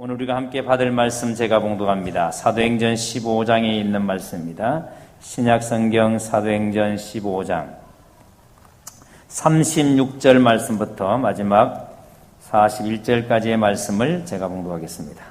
오늘 우리가 함께 받을 말씀 제가 봉독합니다. 사도행전 15장에 있는 말씀입니다. 신약성경 사도행전 15장 36절 말씀부터 마지막 41절까지의 말씀을 제가 봉독하겠습니다.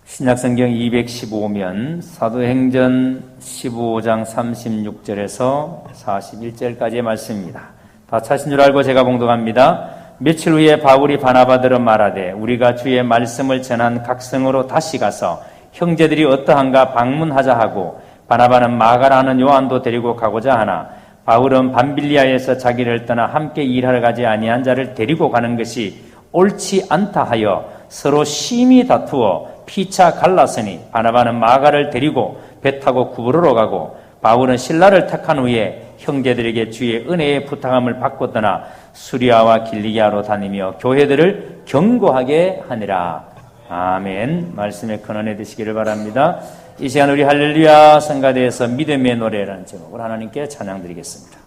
신약성경 215면 사도행전 15장 36절에서 41절까지의 말씀입니다. 다 찾으신 줄 알고 제가 봉독합니다. 며칠 후에 바울이 바나바더러 말하되 우리가 주의 말씀을 전한 각성으로 다시 가서 형제들이 어떠한가 방문하자 하고 바나바는 마가라는 요한도 데리고 가고자 하나 바울은 밤빌리아에서 자기를 떠나 함께 일하러 가지 아니한 자를 데리고 가는 것이 옳지 않다 하여 서로 심히 다투어 피차 갈랐으니 바나바는 마가를 데리고 배 타고 구브로로 가고 바울은 실라를 택한 후에 형제들에게 주의 은혜의 부탁함을 받고 떠나 수리아와 길리기아로 다니며 교회들을 경고하게 하니라. 아멘. 말씀에 큰 은혜 되시기를 바랍니다. 이 시간 우리 할렐루야 성가대에서 믿음의 노래라는 제목으로 하나님께 찬양드리겠습니다.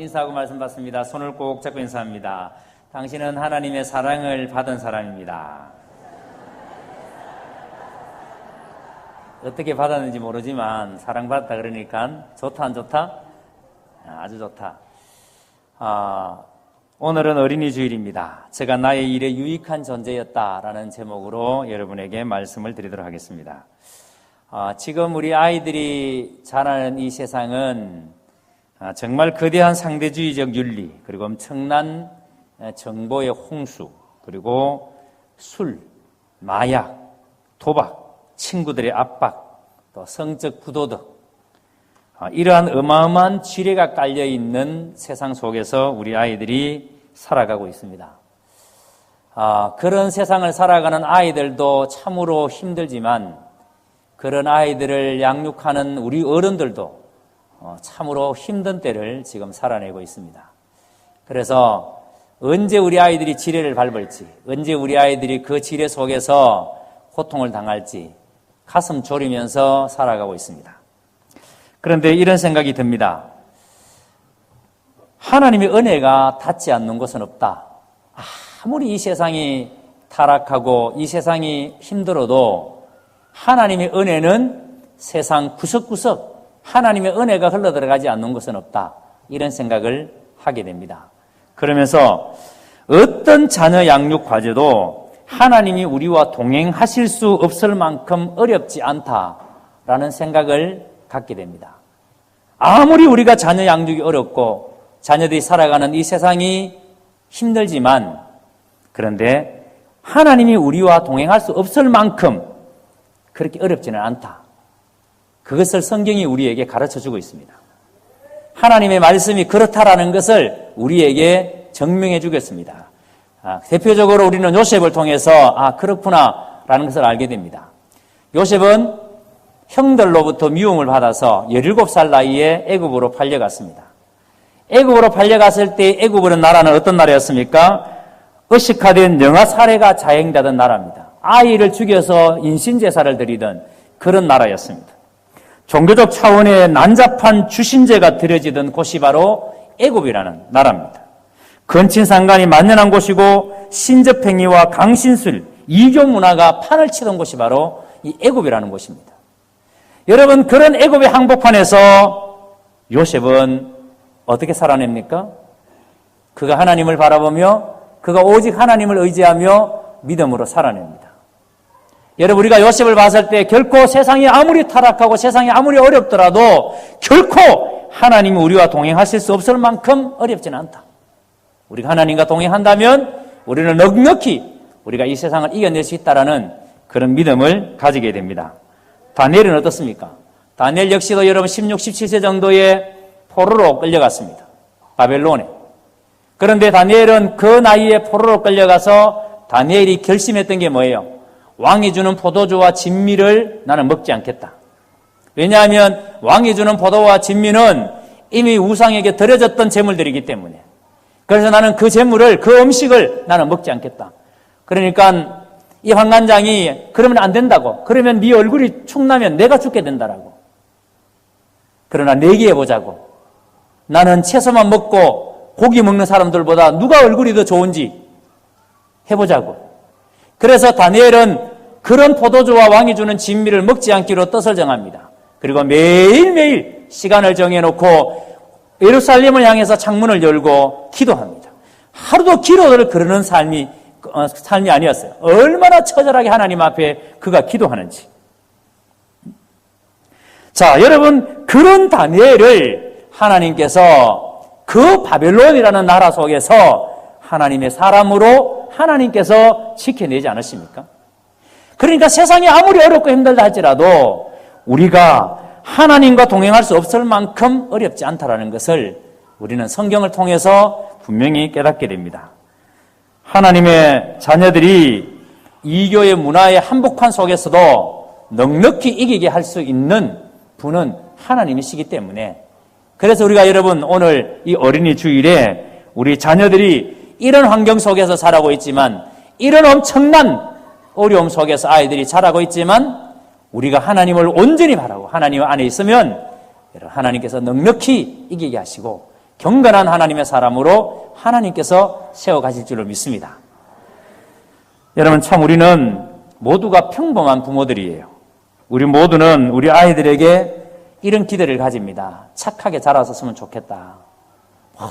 인사하고 말씀 받습니다. 손을 꼭 잡고 인사합니다. 당신은 하나님의 사랑을 받은 사람입니다. 어떻게 받았는지 모르지만 사랑받았다 그러니까 좋다 안 좋다? 아주 좋다. 오늘은 어린이 주일입니다. 제가 나의 일에 유익한 존재였다라는 제목으로 여러분에게 말씀을 드리도록 하겠습니다. 지금 우리 아이들이 자라는 이 세상은 정말 거대한 상대주의적 윤리, 그리고 엄청난 정보의 홍수, 그리고 술, 마약, 도박, 친구들의 압박, 또 성적 부도덕, 이러한 어마어마한 지뢰가 깔려있는 세상 속에서 우리 아이들이 살아가고 있습니다. 그런 세상을 살아가는 아이들도 참으로 힘들지만 그런 아이들을 양육하는 우리 어른들도 참으로 힘든 때를 지금 살아내고 있습니다. 그래서 언제 우리 아이들이 지뢰를 밟을지, 언제 우리 아이들이 그 지뢰 속에서 고통을 당할지 가슴 졸이면서 살아가고 있습니다. 그런데 이런 생각이 듭니다. 하나님의 은혜가 닿지 않는 곳은 없다. 아무리 이 세상이 타락하고 이 세상이 힘들어도 하나님의 은혜는 세상 구석구석 하나님의 은혜가 흘러들어가지 않는 곳은 없다. 이런 생각을 하게 됩니다. 그러면서 어떤 자녀 양육 과제도 하나님이 우리와 동행하실 수 없을 만큼 어렵지 않다라는 생각을 갖게 됩니다. 아무리 우리가 자녀 양육이 어렵고 자녀들이 살아가는 이 세상이 힘들지만 그런데 하나님이 우리와 동행할 수 없을 만큼 그렇게 어렵지는 않다. 그것을 성경이 우리에게 가르쳐주고 있습니다. 하나님의 말씀이 그렇다라는 것을 우리에게 증명해 주겠습니다. 대표적으로 우리는 요셉을 통해서 그렇구나라는 것을 알게 됩니다. 요셉은 형들로부터 미움을 받아서 17살 나이에 애굽으로 팔려갔습니다. 애굽으로 팔려갔을 때 애굽이라는 나라는 어떤 나라였습니까? 의식화된 영아 살해가 자행되던 나라입니다. 아이를 죽여서 인신제사를 드리던 그런 나라였습니다. 종교적 차원의 난잡한 주신제가 드려지던 곳이 바로 애굽이라는 나라입니다. 근친상간이 만연한 곳이고 신접행위와 강신술, 이교 문화가 판을 치던 곳이 바로 이 애굽이라는 곳입니다. 여러분, 그런 애굽의 한복판에서 요셉은 어떻게 살아냅니까? 그가 하나님을 바라보며 그가 오직 하나님을 의지하며 믿음으로 살아냅니다. 여러분, 우리가 요셉을 봤을 때 결코 세상이 아무리 타락하고 세상이 아무리 어렵더라도 결코 하나님이 우리와 동행하실 수 없을 만큼 어렵지는 않다. 우리가 하나님과 동행한다면 우리는 넉넉히 우리가 이 세상을 이겨낼 수 있다라는 그런 믿음을 가지게 됩니다. 다니엘은 어떻습니까? 다니엘 역시도 여러분 16, 17세 정도의 포로로 끌려갔습니다. 바벨론에. 그런데 다니엘은 그 나이에 포로로 끌려가서 다니엘이 결심했던 게 뭐예요? 왕이 주는 포도주와 진미를 나는 먹지 않겠다. 왜냐하면 왕이 주는 포도와 진미는 이미 우상에게 드려졌던 제물들이기 때문에. 그래서 나는 그 제물을, 그 음식을 나는 먹지 않겠다. 그러니까 이 환관장이 그러면 안 된다고. 그러면 네 얼굴이 축나면 내가 죽게 된다라고. 그러나 내기해보자고. 나는 채소만 먹고 고기 먹는 사람들보다 누가 얼굴이 더 좋은지 해보자고. 그래서 다니엘은 그런 포도주와 왕이 주는 진미를 먹지 않기로 뜻을 정합니다. 그리고 매일매일 시간을 정해놓고 예루살렘을 향해서 창문을 열고 기도합니다. 하루도 기도를 그러는 삶이 아니었어요. 얼마나 처절하게 하나님 앞에 그가 기도하는지. 자, 여러분, 그런 다니엘을 하나님께서 그 바벨론이라는 나라 속에서 하나님의 사람으로 하나님께서 지켜내지 않으십니까? 그러니까 세상이 아무리 어렵고 힘들다 할지라도 우리가 하나님과 동행할 수 없을 만큼 어렵지 않다라는 것을 우리는 성경을 통해서 분명히 깨닫게 됩니다. 하나님의 자녀들이 이교의 문화의 한복판 속에서도 넉넉히 이기게 할 수 있는 분은 하나님이시기 때문에, 그래서 우리가 여러분 오늘 이 어린이 주일에 우리 자녀들이 이런 환경 속에서 자라고 있지만, 이런 엄청난 어려움 속에서 아이들이 자라고 있지만, 우리가 하나님을 온전히 바라고 하나님 안에 있으면 하나님께서 넉넉히 이기게 하시고 경건한 하나님의 사람으로 하나님께서 세워가실 줄로 믿습니다. 여러분, 참 우리는 모두가 평범한 부모들이에요. 우리 모두는 우리 아이들에게 이런 기대를 가집니다. 착하게 자라줬으면 좋겠다.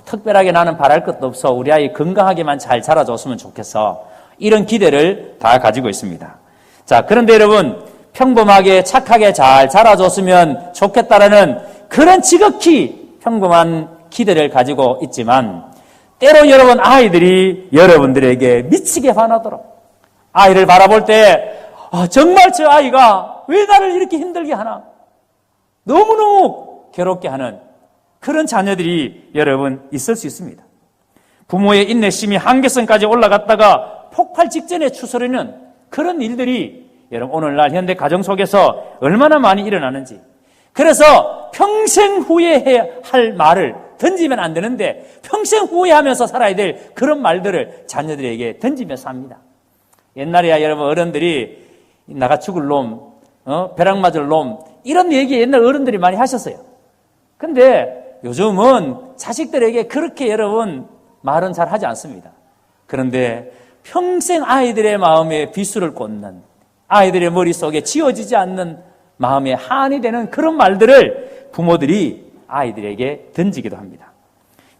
특별하게 나는 바랄 것도 없어. 우리 아이 건강하게만 잘 자라줬으면 좋겠어. 이런 기대를 다 가지고 있습니다. 자, 그런데 여러분, 평범하게 착하게 잘 자라줬으면 좋겠다라는 그런 지극히 평범한 기대를 가지고 있지만 때로 여러분 아이들이 여러분들에게 미치게 반하도록 아이를 바라볼 때 정말 저 아이가 왜 나를 이렇게 힘들게 하나? 너무너무 괴롭게 하는 그런 자녀들이 여러분 있을 수 있습니다. 부모의 인내심이 한계선까지 올라갔다가 폭발 직전에 추스르는 그런 일들이 여러분 오늘날 현대 가정 속에서 얼마나 많이 일어나는지. 그래서 평생 후회해야 할 말을 던지면 안 되는데 평생 후회하면서 살아야 될 그런 말들을 자녀들에게 던지면서 합니다. 옛날에야 여러분 어른들이 나가 죽을 놈, 벼락 맞을 놈 이런 얘기 옛날 어른들이 많이 하셨어요. 근데 요즘은 자식들에게 그렇게 여러분 말은 잘 하지 않습니다. 그런데 평생 아이들의 마음에 비수를 꽂는 아이들의 머릿속에 지워지지 않는 마음에 한이 되는 그런 말들을 부모들이 아이들에게 던지기도 합니다.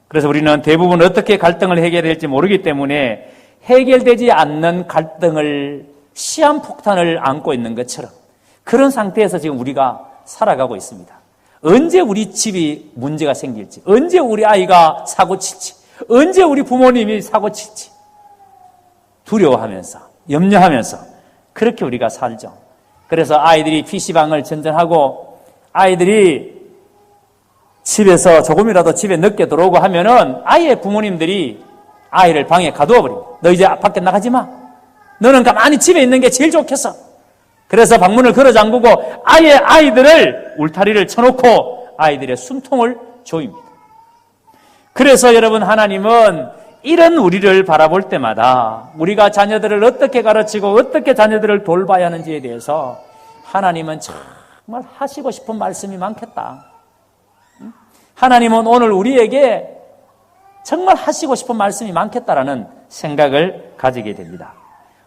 그래서 우리는 대부분 어떻게 갈등을 해결할지 모르기 때문에 해결되지 않는 갈등을 시한폭탄을 안고 있는 것처럼 그런 상태에서 지금 우리가 살아가고 있습니다. 언제 우리 집이 문제가 생길지, 언제 우리 아이가 사고칠지, 언제 우리 부모님이 사고칠지 두려워하면서 염려하면서 그렇게 우리가 살죠. 그래서 아이들이 PC방을 전전하고 아이들이 집에서 조금이라도 집에 늦게 들어오고 하면은 아예 부모님들이 아이를 방에 가두어 버립니다. 너 이제 밖에 나가지 마. 너는 가만히 집에 있는 게 제일 좋겠어. 그래서 방문을 걸어 잠그고 아예 아이들을 울타리를 쳐놓고 아이들의 숨통을 조입니다. 그래서 여러분 하나님은 이런 우리를 바라볼 때마다 우리가 자녀들을 어떻게 가르치고 어떻게 자녀들을 돌봐야 하는지에 대해서 하나님은 정말 하시고 싶은 말씀이 많겠다. 하나님은 오늘 우리에게 정말 하시고 싶은 말씀이 많겠다라는 생각을 가지게 됩니다.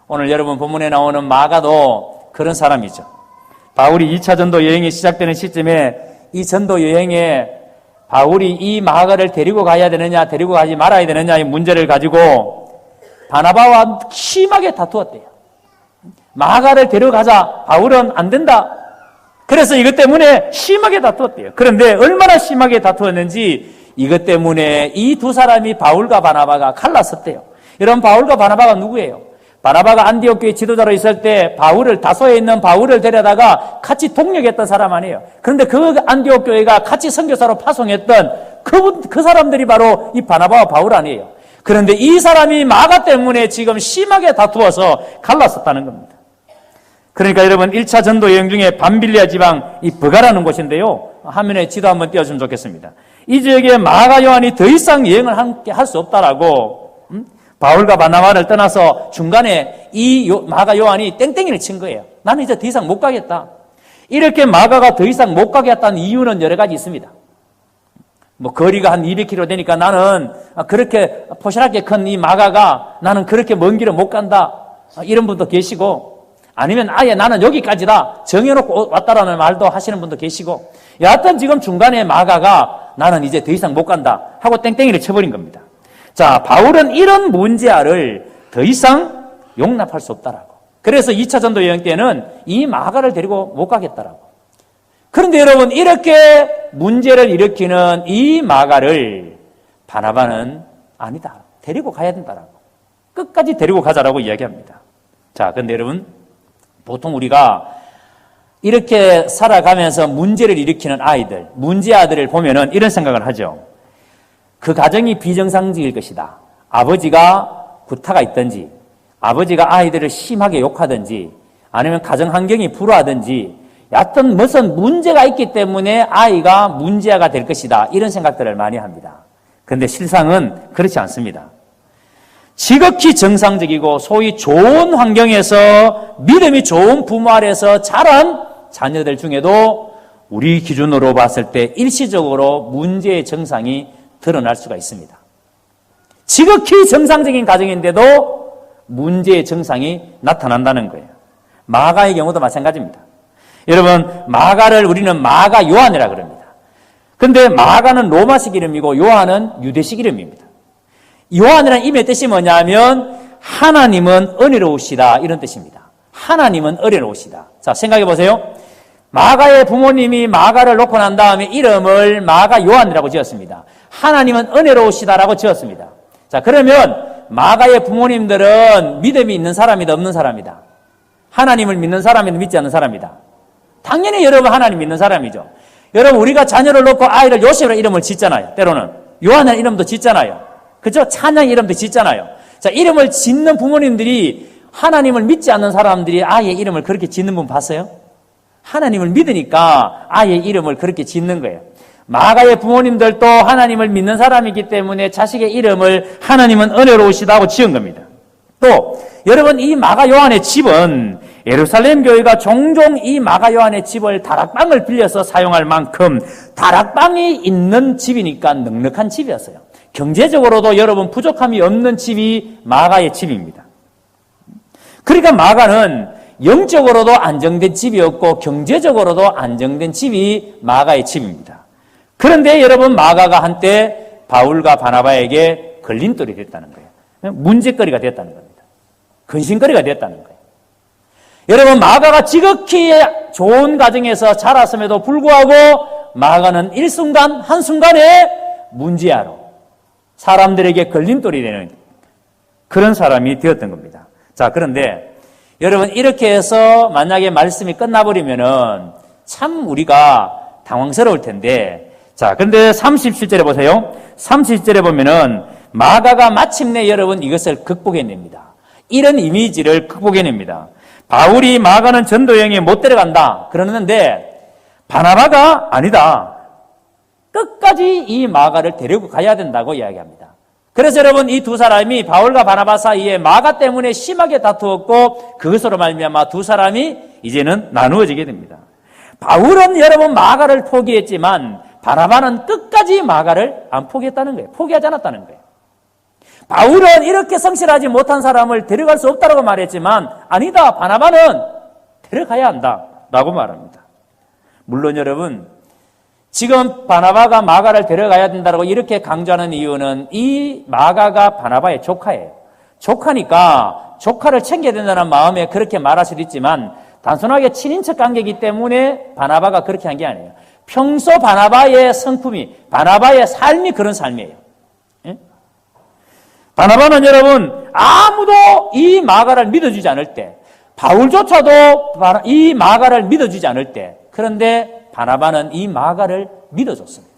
오늘 여러분 본문에 나오는 마가도 그런 사람이죠. 바울이 2차 전도 여행이 시작되는 시점에 이 전도 여행에 바울이 이 마가를 데리고 가야 되느냐 데리고 가지 말아야 되느냐의 문제를 가지고 바나바와 심하게 다투었대요. 마가를 데려가자. 바울은 안 된다. 그래서 이것 때문에 심하게 다투었대요. 그런데 얼마나 심하게 다투었는지 이것 때문에 이 두 사람이 바울과 바나바가 갈랐었대요. 여러분 바울과 바나바가 누구예요? 바나바가 안디옥 교회 지도자로 있을 때 바울을 다소에 있는 바울을 데려다가 같이 동력했던 사람 아니에요. 그런데 그 안디옥 교회가 같이 선교사로 파송했던 그 사람들이 바로 이 바나바와 바울 아니에요. 그런데 이 사람이 마가 때문에 지금 심하게 다투어서 갈랐었다는 겁니다. 그러니까 여러분 1차 전도 여행 중에 밤빌리아 지방 이 버가라는 곳인데요. 화면에 지도 한번 띄워주면 좋겠습니다. 이 지역에 마가 요한이 더 이상 여행을 함께 할 수 없다라고 바울과 바나바를 떠나서 중간에 이 마가 요한이 땡땡이를 친 거예요. 나는 이제 더 이상 못 가겠다. 이렇게 마가가 더 이상 못 가겠다는 이유는 여러 가지 있습니다. 뭐 거리가 한 200km 되니까 나는 그렇게 포실하게 큰 이 마가가 나는 그렇게 먼 길을 못 간다. 이런 분도 계시고 아니면 아예 나는 여기까지다 정해놓고 왔다라는 말도 하시는 분도 계시고 여하튼 지금 중간에 마가가 나는 이제 더 이상 못 간다 하고 땡땡이를 쳐버린 겁니다. 자, 바울은 이런 문제아를 더 이상 용납할 수 없다라고. 그래서 2차 전도 여행 때는 이 마가를 데리고 못 가겠다라고. 그런데 여러분 이렇게 문제를 일으키는 이 마가를 바나바는 아니다. 데리고 가야 된다라고. 끝까지 데리고 가자라고 이야기합니다. 자, 근데 여러분 보통 우리가 이렇게 살아가면서 문제를 일으키는 아이들, 문제 아들을 보면은 이런 생각을 하죠. 그 가정이 비정상적일 것이다. 아버지가 구타가 있든지, 아버지가 아이들을 심하게 욕하든지, 아니면 가정 환경이 불화하든지, 여하튼 무슨 문제가 있기 때문에 아이가 문제아가 될 것이다. 이런 생각들을 많이 합니다. 그런데 실상은 그렇지 않습니다. 지극히 정상적이고 소위 좋은 환경에서 믿음이 좋은 부모 아래서 자란 자녀들 중에도 우리 기준으로 봤을 때 일시적으로 문제의 정상이 드러날 수가 있습니다. 지극히 정상적인 가정인데도 문제의 정상이 나타난다는 거예요. 마가의 경우도 마찬가지입니다. 여러분, 마가를 우리는 마가 요한이라 그럽니다. 근데 마가는 로마식 이름이고 요한은 유대식 이름입니다. 요한이라는 이름의 뜻이 뭐냐면 하나님은 은혜로우시다 이런 뜻입니다. 하나님은 은혜로우시다. 자, 생각해 보세요. 마가의 부모님이 마가를 놓고 난 다음에 이름을 마가 요한이라고 지었습니다. 하나님은 은혜로우시다라고 지었습니다. 자, 그러면 마가의 부모님들은 믿음이 있는 사람이다, 없는 사람이다? 하나님을 믿는 사람이다, 믿지 않는 사람이다? 당연히 여러분 하나님 믿는 사람이죠. 여러분, 우리가 자녀를 놓고 아이를 요셉이라는 이름을 짓잖아요. 때로는 요한이라는 이름도 짓잖아요. 그죠? 찬양 이름도 짓잖아요. 자, 이름을 짓는 부모님들이 하나님을 믿지 않는 사람들이 아이의 이름을 그렇게 짓는 분 봤어요? 하나님을 믿으니까 아이의 이름을 그렇게 짓는 거예요. 마가의 부모님들도 하나님을 믿는 사람이기 때문에 자식의 이름을 하나님은 은혜로우시다고 지은 겁니다. 또 여러분, 이 마가 요한의 집은 예루살렘 교회가 종종 이 마가 요한의 집을 다락방을 빌려서 사용할 만큼 다락방이 있는 집이니까 넉넉한 집이었어요. 경제적으로도 여러분 부족함이 없는 집이 마가의 집입니다. 그러니까 마가는 영적으로도 안정된 집이었고 경제적으로도 안정된 집이 마가의 집입니다. 그런데 여러분, 마가가 한때 바울과 바나바에게 걸림돌이 됐다는 거예요. 문제거리가 됐다는 겁니다. 근심거리가 됐다는 거예요. 여러분, 마가가 지극히 좋은 가정에서 자랐음에도 불구하고 마가는 일순간 한순간에 문제아로 사람들에게 걸림돌이 되는 그런 사람이 되었던 겁니다. 자, 그런데 여러분, 이렇게 해서 만약에 말씀이 끝나버리면은 참 우리가 당황스러울 텐데, 자, 그런데 37절에 보세요. 37절에 보면은 마가가 마침내 여러분 이것을 극복해냅니다. 이런 이미지를 극복해냅니다. 바울이 마가는 전도 여행에 못 데려간다 그러는데 바나바가 아니다. 끝까지 이 마가를 데리고 가야 된다고 이야기합니다. 그래서 여러분, 이 두 사람이 바울과 바나바 사이에 마가 때문에 심하게 다투었고 그것으로 말미암아 두 사람이 이제는 나누어지게 됩니다. 바울은 여러분 마가를 포기했지만 바나바는 끝까지 마가를 안 포기했다는 거예요. 포기하지 않았다는 거예요. 바울은 이렇게 성실하지 못한 사람을 데려갈 수 없다고 말했지만 아니다, 바나바는 데려가야 한다라고 말합니다. 물론 여러분, 지금 바나바가 마가를 데려가야 된다고 이렇게 강조하는 이유는 이 마가가 바나바의 조카예요. 조카니까 조카를 챙겨야 된다는 마음에 그렇게 말할 수도 있지만 단순하게 친인척 관계이기 때문에 바나바가 그렇게 한 게 아니에요. 평소 바나바의 성품이, 바나바의 삶이 그런 삶이에요. 예? 바나바는 여러분 아무도 이 마가를 믿어주지 않을 때, 바울조차도 이 마가를 믿어주지 않을 때, 그런데 바나바는 이 마가를 믿어줬습니다.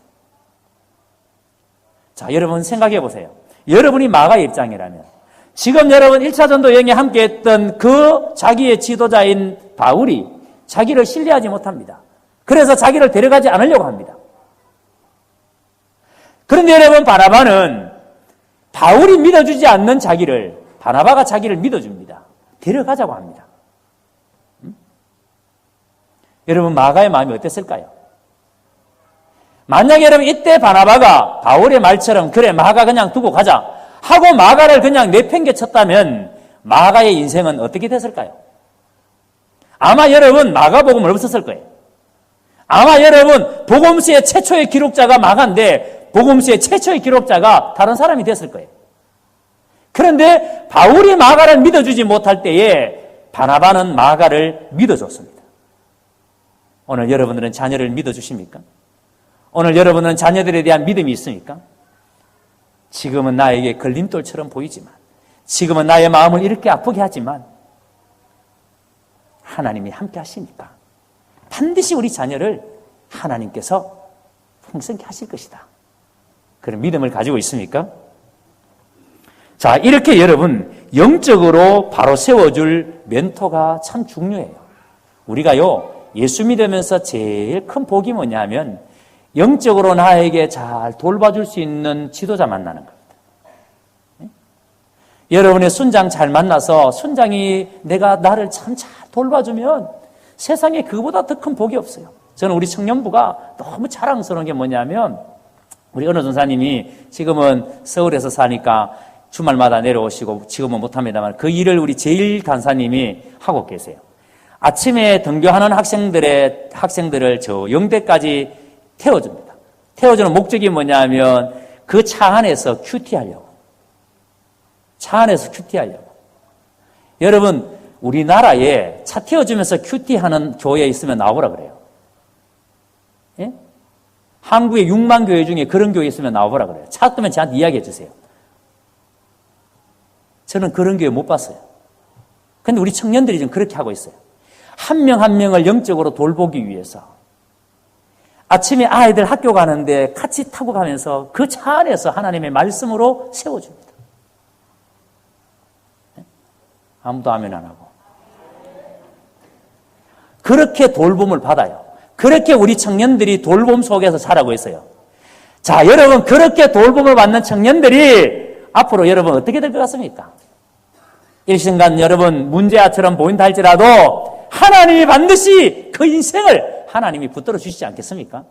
자, 여러분 생각해 보세요. 여러분이 마가의 입장이라면 지금 여러분 1차 전도 여행에 함께했던 그 자기의 지도자인 바울이 자기를 신뢰하지 못합니다. 그래서 자기를 데려가지 않으려고 합니다. 그런데 여러분, 바나바는 바울이 믿어주지 않는 자기를, 바나바가 자기를 믿어줍니다. 데려가자고 합니다. 여러분, 마가의 마음이 어땠을까요? 만약에 여러분 이때 바나바가 바울의 말처럼 그래 마가 그냥 두고 가자 하고 마가를 그냥 내팽개쳤다면 마가의 인생은 어떻게 됐을까요? 아마 여러분 마가복음은 없었을 거예요. 아마 여러분 복음서의 최초의 기록자가 마가인데 복음서의 최초의 기록자가 다른 사람이 됐을 거예요. 그런데 바울이 마가를 믿어주지 못할 때에 바나바는 마가를 믿어줬습니다. 오늘 여러분들은 자녀를 믿어주십니까? 오늘 여러분은 자녀들에 대한 믿음이 있습니까? 지금은 나에게 걸림돌처럼 보이지만, 지금은 나의 마음을 이렇게 아프게 하지만 하나님이 함께 하시니까 반드시 우리 자녀를 하나님께서 풍성케 하실 것이다. 그런 믿음을 가지고 있습니까? 자, 이렇게 여러분 영적으로 바로 세워줄 멘토가 참 중요해요. 우리가요, 예수 믿으면서 제일 큰 복이 뭐냐면 영적으로 나에게 잘 돌봐줄 수 있는 지도자 만나는 겁니다. 여러분의 순장 잘 만나서 순장이 내가 나를 참 잘 돌봐주면 세상에 그거보다 더 큰 복이 없어요. 저는 우리 청년부가 너무 자랑스러운 게 뭐냐면 우리 어느 전사님이 지금은 서울에서 사니까 주말마다 내려오시고 지금은 못합니다만 그 일을 우리 제일 간사님이 하고 계세요. 아침에 등교하는 학생들을 저 영대까지 태워줍니다. 태워주는 목적이 뭐냐면 그 차 안에서 큐티하려고. 차 안에서 큐티하려고. 여러분, 우리나라에 차 태워주면서 큐티하는 교회 있으면 나오라 그래요. 예? 한국의 6만 교회 중에 그런 교회 있으면 나오라 그래요. 찾으면 저한테 이야기해 주세요. 저는 그런 교회 못 봤어요. 근데 우리 청년들이 지금 그렇게 하고 있어요. 한 명 한 명을 영적으로 돌보기 위해서 아침에 아이들 학교 가는데 같이 타고 가면서 그 차 안에서 하나님의 말씀으로 세워줍니다. 아무도 아멘 안 하고. 그렇게 돌봄을 받아요. 그렇게 우리 청년들이 돌봄 속에서 자라고 있어요. 자, 여러분, 그렇게 돌봄을 받는 청년들이 앞으로 여러분 어떻게 될 것 같습니까? 일순간 여러분 문제아처럼 보인다 할지라도 하나님이 반드시 그 인생을 하나님이 붙들어 주시지 않겠습니까?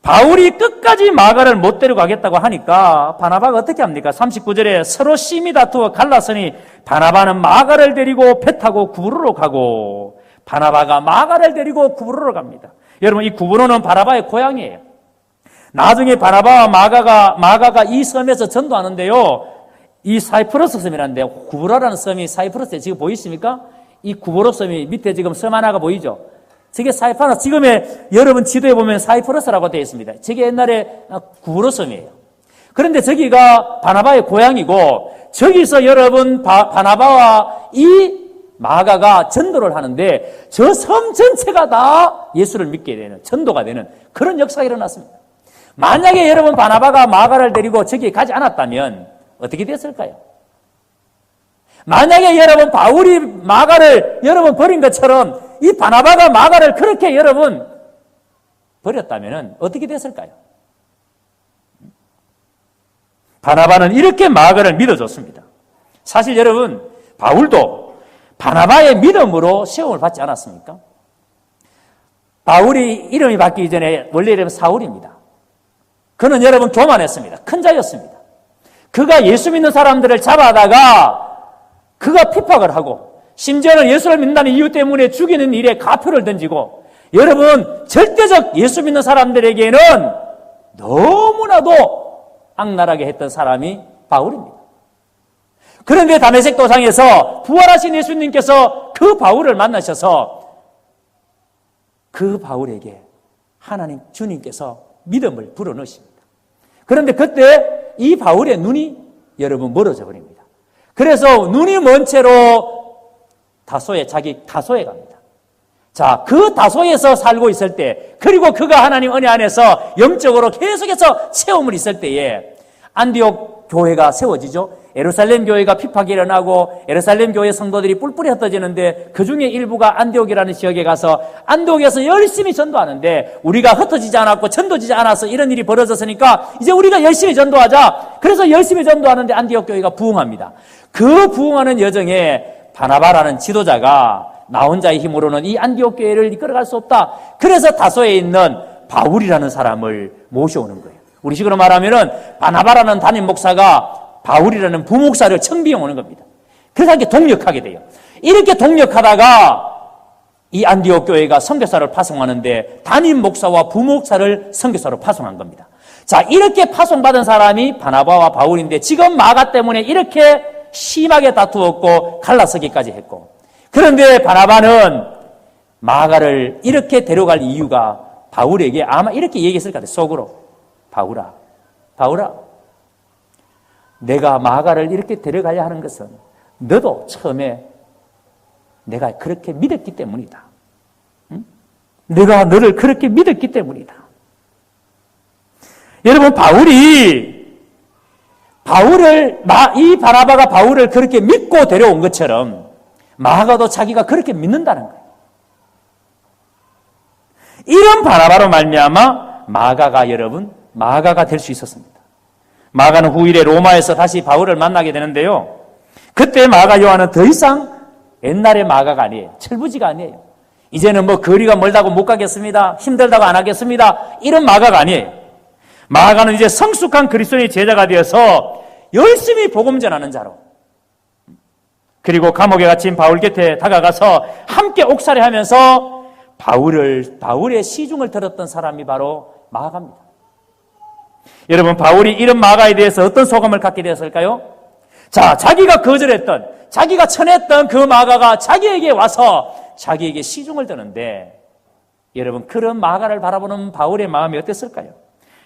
바울이 끝까지 마가를 못 데려가겠다고 하니까 바나바가 어떻게 합니까? 39절에 서로 심히 다투어 갈라서니 바나바는 마가를 데리고 배 타고 구브로로 가고 바나바가 마가를 데리고 구브로로 갑니다. 여러분, 이 구브로는 바나바의 고향이에요. 나중에 바나바와 마가가 이 섬에서 전도하는데요. 이 사이프러스 섬이라는데 구브로라는 섬이 사이프러스에 지금 보이십니까? 이 구브로 섬이 밑에 지금 섬 하나가 보이죠? 저게 사이프러스, 지금의 여러분 지도에 보면 사이프러스라고 되어 있습니다. 저게 옛날에 구브로 섬이에요. 그런데 저기가 바나바의 고향이고 저기서 여러분 바나바와 이 마가가 전도를 하는데 저 섬 전체가 다 예수를 믿게 되는, 전도가 되는 그런 역사가 일어났습니다. 만약에 여러분 바나바가 마가를 데리고 저기 가지 않았다면 어떻게 됐을까요? 만약에 여러분 바울이 마가를 여러분 버린 것처럼 이 바나바가 마가를 그렇게 여러분 버렸다면 어떻게 됐을까요? 바나바는 이렇게 마가를 믿어줬습니다. 사실 여러분 바울도 바나바의 믿음으로 시험을 받지 않았습니까? 바울이 이름이 바뀌기 전에 원래 이름은 사울입니다. 그는 여러분 교만했습니다. 큰 자였습니다. 그가 예수 믿는 사람들을 잡아다가 그가 핍박을 하고 심지어는 예수를 믿는다는 이유 때문에 죽이는 일에 가표를 던지고 여러분 절대적 예수 믿는 사람들에게는 너무나도 악랄하게 했던 사람이 바울입니다. 그런데 다메섹 도상에서 부활하신 예수님께서 그 바울을 만나셔서 그 바울에게 하나님 주님께서 믿음을 불어넣으십니다. 그런데 그때 이 바울의 눈이 여러분 멀어져 버립니다. 그래서 눈이 먼 채로 자기 다소에 갑니다. 자, 그 다소에서 살고 있을 때, 그리고 그가 하나님 은혜 안에서 영적으로 계속해서 체험을 있을 때에 안디옥 교회가 세워지죠. 예루살렘 교회가 핍박이 일어나고 예루살렘 교회 성도들이 뿔뿔이 흩어지는데 그중에 일부가 안디옥이라는 지역에 가서 안디옥에서 열심히 전도하는데 우리가 흩어지지 않았고 전도지지 않아서 이런 일이 벌어졌으니까 이제 우리가 열심히 전도하자. 그래서 열심히 전도하는데 안디옥 교회가 부흥합니다. 그 부흥하는 여정에 바나바라는 지도자가 나 혼자의 힘으로는 이 안디옥 교회를 이끌어갈 수 없다. 그래서 다소에 있는 바울이라는 사람을 모셔오는 거예요. 우리식으로 말하면은 바나바라는 담임 목사가 바울이라는 부목사를 청비해 오는 겁니다. 그래서 이렇게 동력하게 돼요. 이렇게 동력하다가 이 안디옥 교회가 선교사를 파송하는데 담임 목사와 부목사를 선교사로 파송한 겁니다. 자, 이렇게 파송받은 사람이 바나바와 바울인데 지금 마가 때문에 이렇게 심하게 다투었고 갈라서기까지 했고, 그런데 바나바는 마가를 이렇게 데려갈 이유가 바울에게 아마 이렇게 얘기했을 것 같아요. 속으로. 바울아, 내가 마가를 이렇게 데려가야 하는 것은 너도 처음에 내가 그렇게 믿었기 때문이다. 응? 내가 너를 그렇게 믿었기 때문이다. 여러분, 이 바나바가 바울을 그렇게 믿고 데려온 것처럼 마가도 자기가 그렇게 믿는다는 거예요. 이런 바나바로 말미암아 마가가 될 수 있었습니다. 마가는 후일에 로마에서 다시 바울을 만나게 되는데요. 그때 마가 요한은 더 이상 옛날의 마가가 아니에요. 철부지가 아니에요. 이제는 거리가 멀다고 못 가겠습니다. 힘들다고 안 하겠습니다. 이런 마가가 아니에요. 마가는 이제 성숙한 그리스도인의 제자가 되어서 열심히 복음 전하는 자로. 그리고 감옥에 갇힌 바울 곁에 다가가서 함께 옥살이하면서 바울의 시중을 들었던 사람이 바로 마가입니다. 여러분, 바울이 이런 마가에 대해서 어떤 소감을 갖게 되었을까요? 자, 자기가 거절했던, 자기가 쳐냈던 그 마가가 자기에게 와서 자기에게 시중을 드는데, 여러분, 그런 마가를 바라보는 바울의 마음이 어땠을까요?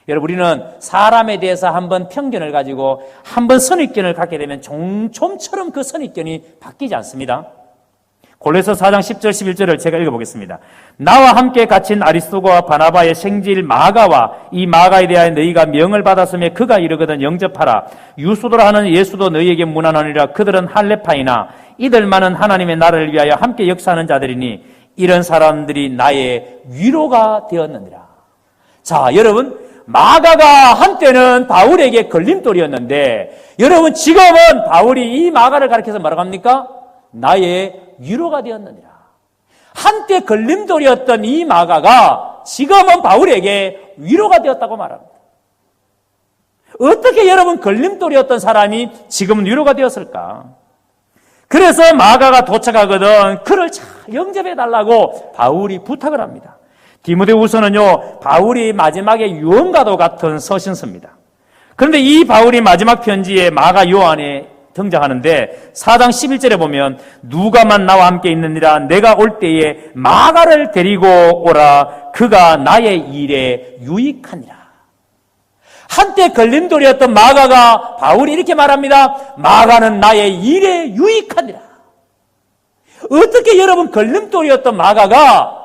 여러분, 우리는 사람에 대해서 한번 편견을 가지고 한번 선입견을 갖게 되면 좀처럼 그 선입견이 바뀌지 않습니다. 골로새 4장 10절 11절을 제가 읽어보겠습니다. 나와 함께 갇힌 아리스도고와 바나바의 생질 마가와 이 마가에 대하여 너희가 명을 받았으며 그가 이르거든 영접하라. 유수도라 하는 예수도 너희에게 무난하니라. 그들은 할레파이나 이들만은 하나님의 나라를 위하여 함께 역사하는 자들이니 이런 사람들이 나의 위로가 되었느니라. 자, 여러분, 마가가 한때는 바울에게 걸림돌이었는데, 여러분, 지금은 바울이 이 마가를 가리켜서 뭐라고 합니까? 나의 위로가 되었느니라. 한때 걸림돌이었던 이 마가가 지금은 바울에게 위로가 되었다고 말합니다. 어떻게 여러분 걸림돌이었던 사람이 지금은 위로가 되었을까? 그래서 마가가 도착하거든 그를 잘 영접해달라고 바울이 부탁을 합니다. 디모데후서는요, 바울이 마지막에 유언과도 같은 서신서입니다. 그런데 이 바울이 마지막 편지에 마가 요한에 등장하는데 4장 11절에 보면 누가만 나와 함께 있느니라. 내가 올 때에 마가를 데리고 오라. 그가 나의 일에 유익하니라. 한때 걸림돌이었던 마가가 바울이 이렇게 말합니다. 마가는 나의 일에 유익하니라. 어떻게 여러분 걸림돌이었던 마가가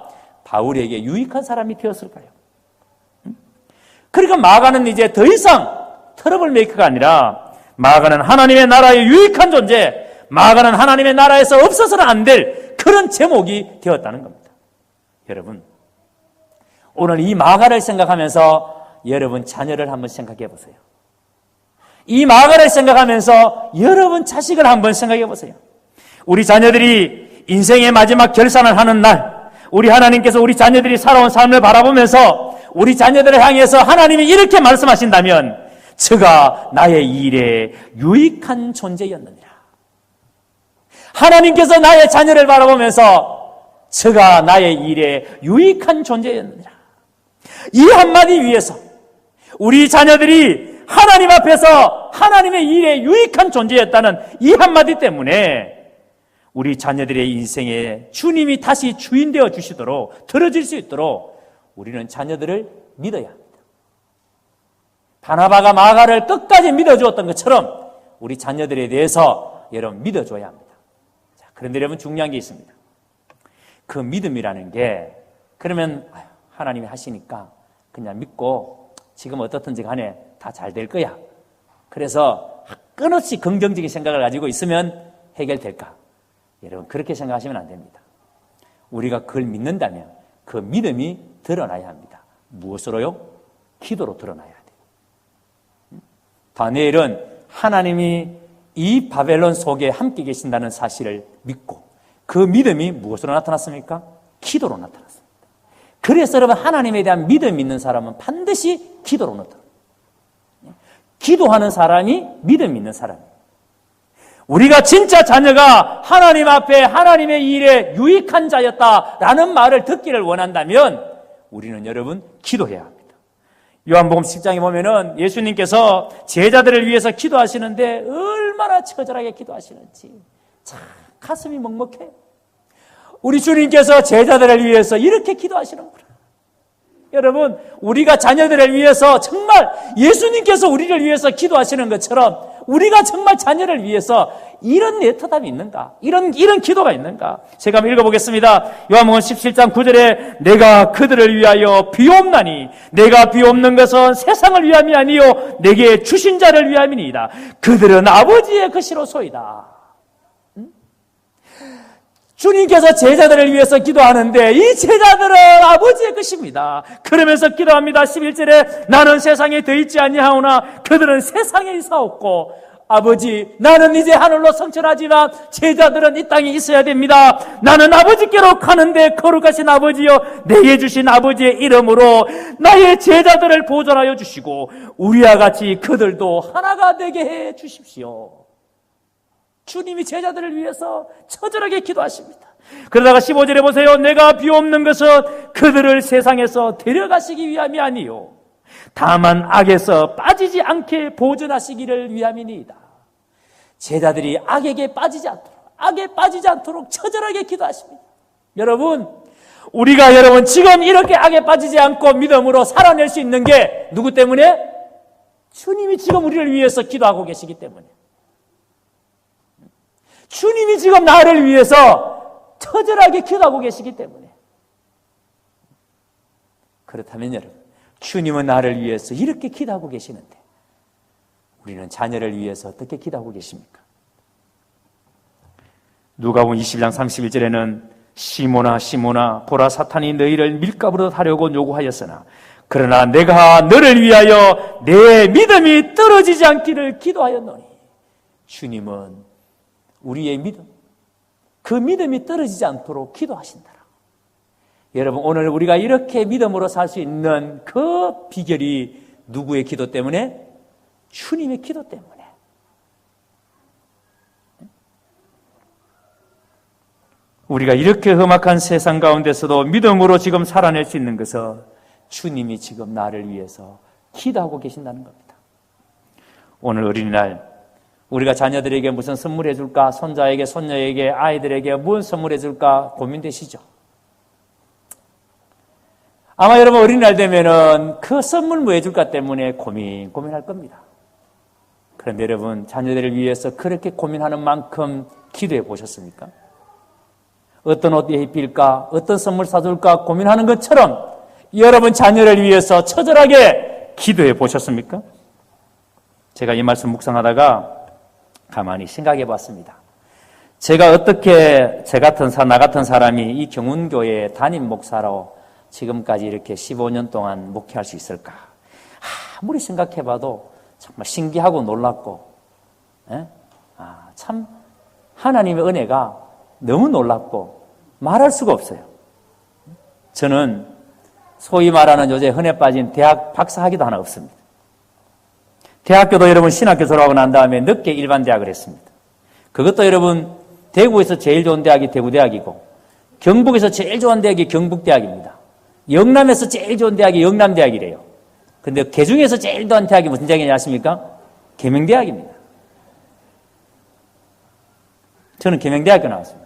바울에게 유익한 사람이 되었을까요? 그러니까 마가는 이제 더 이상 트러블 메이커가 아니라 마가는 하나님의 나라의 유익한 존재, 마가는 하나님의 나라에서 없어서는 안 될 그런 제목이 되었다는 겁니다. 여러분, 오늘 이 마가를 생각하면서 여러분 자녀를 한번 생각해 보세요. 이 마가를 생각하면서 여러분 자식을 한번 생각해 보세요. 우리 자녀들이 인생의 마지막 결산을 하는 날, 우리 하나님께서 우리 자녀들이 살아온 삶을 바라보면서 우리 자녀들을 향해서 하나님이 이렇게 말씀하신다면 저가 나의 일에 유익한 존재였느니라. 하나님께서 나의 자녀를 바라보면서 저가 나의 일에 유익한 존재였느니라. 이 한마디 위에서 우리 자녀들이 하나님 앞에서 하나님의 일에 유익한 존재였다는 이 한마디 때문에 우리 자녀들의 인생에 주님이 다시 주인 되어 주시도록 들어질 수 있도록 우리는 자녀들을 믿어야 합니다. 바나바가 마가를 끝까지 믿어주었던 것처럼 우리 자녀들에 대해서 여러분 믿어줘야 합니다. 자, 그런데 여러분 중요한 게 있습니다. 그 믿음이라는 게 그러면 하나님이 하시니까 그냥 믿고 지금 어떻든지 간에 다 잘 될 거야. 그래서 끊없이 긍정적인 생각을 가지고 있으면 해결될까? 여러분 그렇게 생각하시면 안 됩니다. 우리가 그걸 믿는다면 그 믿음이 드러나야 합니다. 무엇으로요? 기도로 드러나야 돼요. 다니엘은 하나님이 이 바벨론 속에 함께 계신다는 사실을 믿고 그 믿음이 무엇으로 나타났습니까? 기도로 나타났습니다. 그래서 여러분 하나님에 대한 믿음이 있는 사람은 반드시 기도로 나타납니다. 기도하는 사람이 믿음이 있는 사람이에요. 우리가 진짜 자녀가 하나님 앞에 하나님의 일에 유익한 자였다라는 말을 듣기를 원한다면 우리는 여러분 기도해야 합니다. 요한복음 10장에 보면은 예수님께서 제자들을 위해서 기도하시는데 얼마나 처절하게 기도하시는지 참 가슴이 먹먹해요. 우리 주님께서 제자들을 위해서 이렇게 기도하시는구나. 여러분, 우리가 자녀들을 위해서 정말 예수님께서 우리를 위해서 기도하시는 것처럼 우리가 정말 자녀를 위해서 이런 애터담이 있는가? 이런 기도가 있는가? 제가 한번 읽어보겠습니다. 요한복음 17장 9절에 내가 그들을 위하여 비옵나니 내가 비옵는 것은 세상을 위함이 아니요 내게 주신 자를 위함이니이다. 그들은 아버지의 것이로소이다. 주님께서 제자들을 위해서 기도하는데 이 제자들은 아버지의 것입니다. 그러면서 기도합니다. 11절에 나는 세상에 더 있지 아니하오나 그들은 세상에 있사옵고 아버지 나는 이제 하늘로 성천하지만 제자들은 이 땅에 있어야 됩니다. 나는 아버지께로 가는데 거룩하신 아버지여 내게 주신 아버지의 이름으로 나의 제자들을 보존하여 주시고 우리와 같이 그들도 하나가 되게 해 주십시오. 주님이 제자들을 위해서 처절하게 기도하십니다. 그러다가 15절에 보세요. 내가 비옵는 것은 그들을 세상에서 데려가시기 위함이 아니요 다만 악에서 빠지지 않게 보존하시기를 위함이니이다. 제자들이 악에 빠지지 않도록 처절하게 기도하십니다. 여러분, 우리가 지금 이렇게 악에 빠지지 않고 믿음으로 살아낼 수 있는 게 누구 때문에? 주님이 지금 우리를 위해서 기도하고 계시기 때문에. 주님이 지금 나를 위해서 처절하게 기도하고 계시기 때문에. 그렇다면 여러분, 주님은 나를 위해서 이렇게 기도하고 계시는데 우리는 자녀를 위해서 어떻게 기도하고 계십니까? 누가복음 22장 31절에는 시몬아 시몬아 보라 사탄이 너희를 밀가부로 하려고 요구하였으나 그러나 내가 너를 위하여 내 믿음이 떨어지지 않기를 기도하였노니. 주님은 우리의 믿음, 그 믿음이 떨어지지 않도록 기도하신다. 여러분, 오늘 우리가 이렇게 믿음으로 살 수 있는 그 비결이 누구의 기도 때문에? 주님의 기도 때문에. 우리가 이렇게 험악한 세상 가운데서도 믿음으로 지금 살아낼 수 있는 것은 주님이 지금 나를 위해서 기도하고 계신다는 겁니다. 오늘 어린이날 우리가 자녀들에게 무슨 선물해 줄까? 손자에게, 손녀에게, 아이들에게 무슨 선물해 줄까 고민되시죠? 아마 여러분 어린이날 되면은 그 선물 뭐 해줄까 때문에 고민할 겁니다. 그런데 여러분, 자녀들을 위해서 그렇게 고민하는 만큼 기도해 보셨습니까? 어떤 옷 입힐까? 어떤 선물 사줄까? 고민하는 것처럼 여러분 자녀를 위해서 처절하게 기도해 보셨습니까? 제가 이 말씀 묵상하다가 가만히 생각해 봤습니다. 제가 어떻게 나 같은 사람이 이 경운교회 담임 목사로 지금까지 이렇게 15년 동안 목회할 수 있을까? 아무리 생각해 봐도 정말 신기하고 놀랍고, 참 하나님의 은혜가 너무 놀랍고 말할 수가 없어요. 저는 소위 말하는 요새 흔해 빠진 대학 박사학위도 하나 없습니다. 대학교도 여러분 신학교 졸업하고 난 다음에 늦게 일반 대학을 했습니다. 그것도 여러분 대구에서 제일 좋은 대학이 대구대학이고 경북에서 제일 좋은 대학이 경북대학입니다. 영남에서 제일 좋은 대학이 영남대학이래요. 근데 개중에서 제일 좋은 대학이 무슨 대학인지 아십니까? 계명대학입니다. 저는 계명대학교 나왔습니다.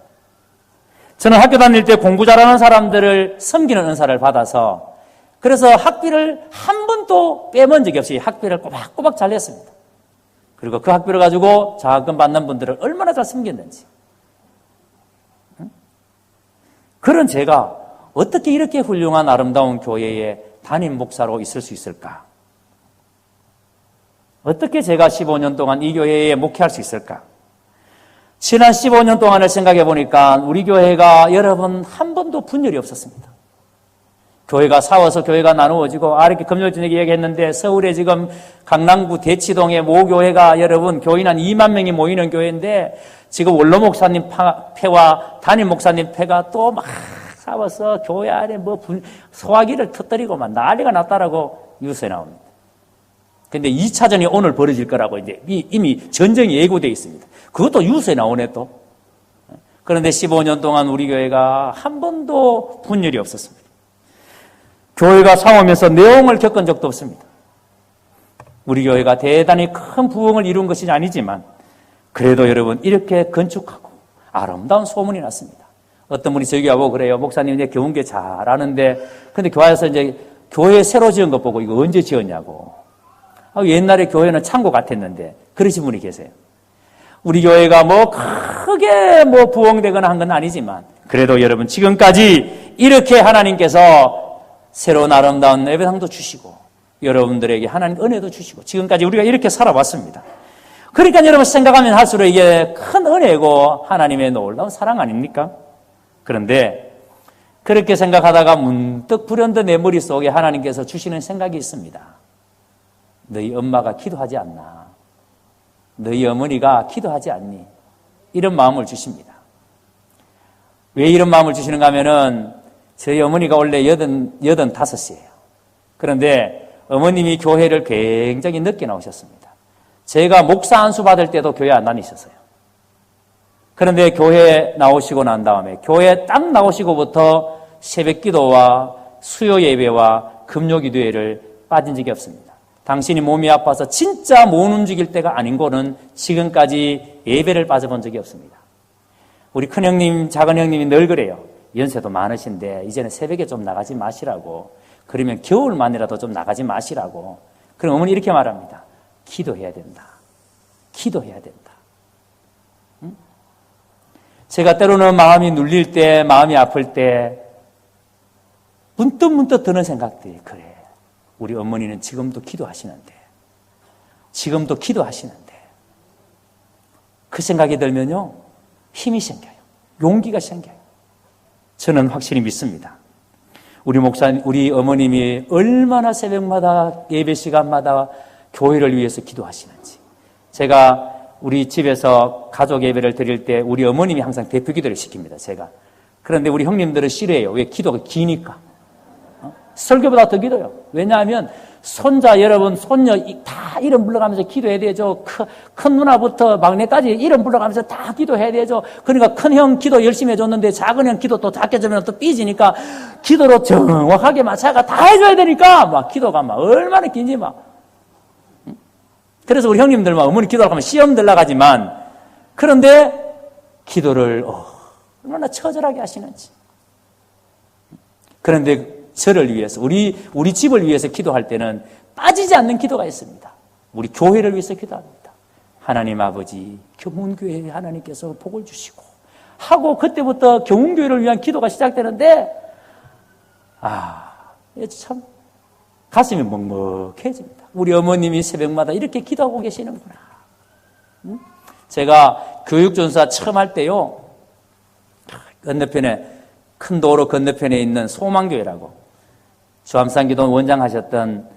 저는 학교 다닐 때 공부 잘하는 사람들을 섬기는 은사를 받아서 그래서 학비를 한 번도 빼먹은 적이 없이 학비를 꼬박꼬박 잘 냈습니다. 그리고 그 학비를 가지고 장학금 받는 분들을 얼마나 잘 섬겼는지. 그런 제가 어떻게 이렇게 훌륭한 아름다운 교회의 담임 목사로 있을 수 있을까? 어떻게 제가 15년 동안 이 교회에 목회할 수 있을까? 지난 15년 동안을 생각해 보니까 우리 교회가 여러분 한 번도 분열이 없었습니다. 교회가 싸워서 교회가 나누어지고 이렇게 금요일 저녁에 얘기했는데 서울에 지금 강남구 대치동에 모교회가 여러분 교인 한 2만 명이 모이는 교회인데 지금 원로 목사님 패와 담임 목사님 패가 또 막 싸워서 교회 안에 소화기를 터뜨리고 막 난리가 났다라고 뉴스에 나옵니다. 근데 2차전이 오늘 벌어질 거라고 이제 이미 전쟁이 예고되어 있습니다. 그것도 뉴스에 나오네 또. 그런데 15년 동안 우리 교회가 한 번도 분열이 없었습니다. 교회가 싸우면서 내용을 겪은 적도 없습니다. 우리 교회가 대단히 큰 부흥을 이룬 것이 아니지만 그래도 여러분 이렇게 건축하고 아름다운 소문이 났습니다. 어떤 분이 저기 와보고 그래요. 목사님 이제 교훈계 잘하는데 근데 교회에서 이제 교회 새로 지은 것 보고 이거 언제 지었냐고. 옛날에 교회는 창고 같았는데 그러신 분이 계세요. 우리 교회가 크게 부흥되거나 한 건 아니지만 그래도 여러분 지금까지 이렇게 하나님께서 새로운 아름다운 예배당도 주시고 여러분들에게 하나님 은혜도 주시고 지금까지 우리가 이렇게 살아왔습니다. 그러니까 여러분 생각하면 할수록 이게 큰 은혜고 하나님의 놀라운 사랑 아닙니까? 그런데 그렇게 생각하다가 문득 불현듯 내 머릿속에 하나님께서 주시는 생각이 있습니다. 너희 엄마가 기도하지 않나? 너희 어머니가 기도하지 않니? 이런 마음을 주십니다. 왜 이런 마음을 주시는가 하면은 저희 어머니가 원래 85이에요. 그런데 어머님이 교회를 굉장히 늦게 나오셨습니다. 제가 목사 안수 받을 때도 교회 안 다니셨어요. 그런데 교회 나오시고 난 다음에 교회 딱 나오시고부터 새벽 기도와 수요 예배와 금요 기도회를 빠진 적이 없습니다. 당신이 몸이 아파서 진짜 못 움직일 때가 아닌 거는 지금까지 예배를 빠져본 적이 없습니다. 우리 큰형님, 작은형님이 늘 그래요. 연세도 많으신데 이제는 새벽에 좀 나가지 마시라고. 그러면 겨울만이라도 좀 나가지 마시라고. 그럼 어머니 이렇게 말합니다. 기도해야 된다. 기도해야 된다. 응? 제가 때로는 마음이 눌릴 때, 마음이 아플 때 문득문득 드는 생각들이 그래. 우리 어머니는 지금도 기도하시는데, 지금도 기도하시는데, 그 생각이 들면요, 힘이 생겨요. 용기가 생겨요. 저는 확실히 믿습니다. 우리 어머님이 얼마나 새벽마다 예배 시간마다 교회를 위해서 기도하시는지. 제가 우리 집에서 가족 예배를 드릴 때 우리 어머님이 항상 대표 기도를 시킵니다, 제가. 그런데 우리 형님들은 싫어해요. 왜? 기도가 기니까. 설교보다 더 기도요. 왜냐하면 손자 여러분, 손녀 다 이름 불러가면서 기도해야 되죠. 큰 누나부터 막내까지 이름 불러가면서 다 기도해야 되죠. 그러니까 큰 형 기도 열심히 해줬는데 작은 형 기도 또 작게 주면 또 삐지니까 기도로 정확하게 맞춰가 다 해줘야 되니까 막 기도가 막 얼마나 긴지 막. 그래서 우리 형님들 막 어머니 기도하고 하면 시험 들라가지만 그런데 기도를 얼마나 처절하게 하시는지. 그런데 저를 위해서, 우리 집을 위해서 기도할 때는 빠지지 않는 기도가 있습니다. 우리 교회를 위해서 기도합니다. 하나님 아버지, 경운교회에 하나님께서 복을 주시고 하고 그때부터 경운교회를 위한 기도가 시작되는데 참 가슴이 먹먹해집니다. 우리 어머님이 새벽마다 이렇게 기도하고 계시는구나. 제가 교육전사 처음 할 때요, 건너편에 큰 도로 건너편에 있는 소망교회라고 주암산기도 원장하셨던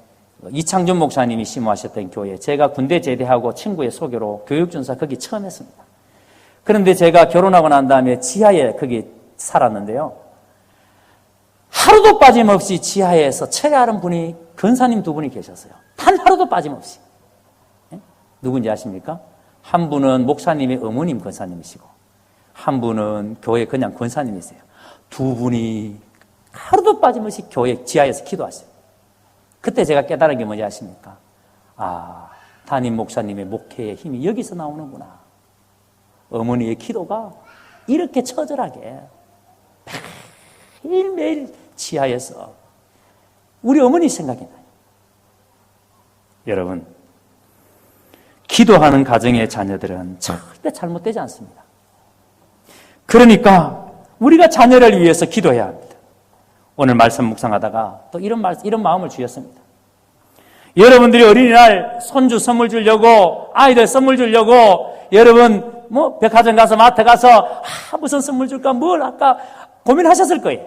이창준 목사님이 심호하셨던 교회, 제가 군대 제대하고 친구의 소개로 교육전사 거기 처음 했습니다. 그런데 제가 결혼하고 난 다음에 지하에 거기 살았는데요, 하루도 빠짐없이 지하에서 철야하는 분이 권사님 두 분이 계셨어요. 단 하루도 빠짐없이. 누군지 아십니까? 한 분은 목사님의 어머님 권사님이시고 한 분은 교회 그냥 권사님이세요. 두 분이 하루도 빠짐없이 교회 지하에서 기도하세요. 그때 제가 깨달은 게 뭔지 아십니까? 담임 목사님의 목회의 힘이 여기서 나오는구나. 어머니의 기도가 이렇게 처절하게 매일매일 지하에서 우리 어머니 생각이 나요. 여러분, 기도하는 가정의 자녀들은 절대 잘못되지 않습니다. 그러니까 우리가 자녀를 위해서 기도해야 합니다. 오늘 말씀 묵상하다가 또 이런 마음을 주셨습니다. 여러분들이 어린이날 손주 선물 주려고, 아이들 선물 주려고, 여러분 백화점 가서 마트 가서 무슨 선물 줄까, 뭘 할까 고민하셨을 거예요.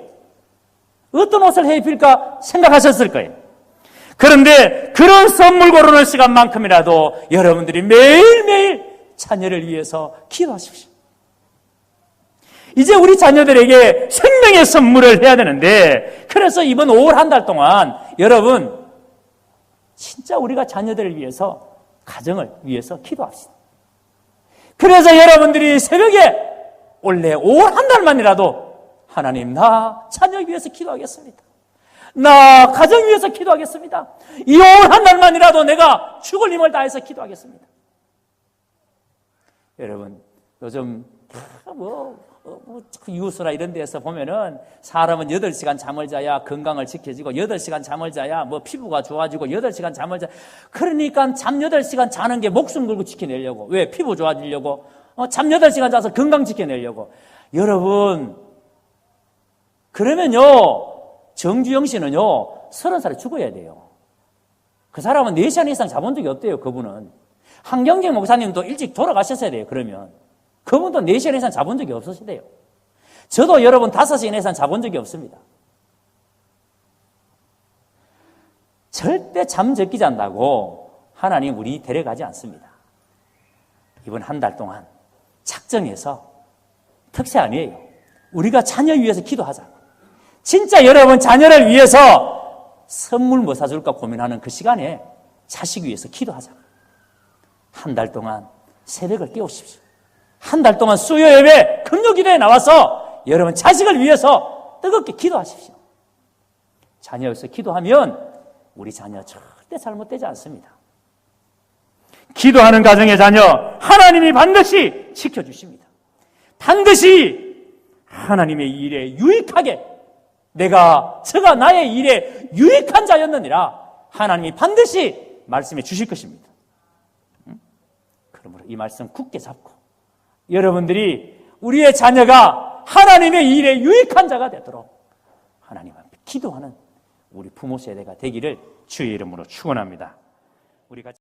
어떤 옷을 입힐까 생각하셨을 거예요. 그런데 그런 선물 고르는 시간만큼이라도 여러분들이 매일매일 자녀를 위해서 기도하십시오. 이제 우리 자녀들에게 생명의 선물을 해야 되는데, 그래서 이번 5월 한 달 동안 여러분 진짜 우리가 자녀들을 위해서, 가정을 위해서 기도합시다. 그래서 여러분들이 새벽에 원래 5월 한 달만이라도 하나님, 나 자녀 위해서 기도하겠습니다. 나 가정 위해서 기도하겠습니다. 이 5월 한 달만이라도 내가 죽을 힘을 다해서 기도하겠습니다. 여러분, 요즘 이웃이나 이런 데서 보면은 사람은 8시간 잠을 자야 건강을 지켜지고 8시간 잠을 자야 피부가 좋아지고 8시간 잠을 자야, 그러니까 잠 8시간 자는 게 목숨 걸고 지켜내려고. 왜? 피부 좋아지려고. 잠 8시간 자서 건강 지켜내려고. 여러분, 그러면요, 정주영 씨는요 30살에 죽어야 돼요. 그 사람은 4시간 이상 자본 적이 없대요. 그분은. 한경경 목사님도 일찍 돌아가셨어야 돼요. 그러면 그분도 4시간 이상 자본 적이 없으시대요. 저도 여러분 5시간 이상 자본 적이 없습니다. 절대 잠 적게 잔다고 하나님 우리 데려가지 않습니다. 이번 한 달 동안 작정해서, 특세 아니에요, 우리가 자녀 위해서 기도하자. 진짜 여러분 자녀를 위해서 선물 뭐 사줄까 고민하는 그 시간에 자식 위해서 기도하자. 한 달 동안 새벽을 깨우십시오. 한 달 동안 수요 예배, 금요 기도에 나와서 여러분 자식을 위해서 뜨겁게 기도하십시오. 자녀에서 기도하면 우리 자녀 절대 잘못되지 않습니다. 기도하는 가정의 자녀 하나님이 반드시 지켜주십니다. 반드시 하나님의 일에 유익하게 저가 나의 일에 유익한 자였느니라 하나님이 반드시 말씀해 주실 것입니다. 그러므로 이 말씀 굳게 잡고 여러분들이 우리의 자녀가 하나님의 일에 유익한 자가 되도록 하나님 앞에 기도하는 우리 부모 세대가 되기를 주의 이름으로 축원합니다. 우리 같이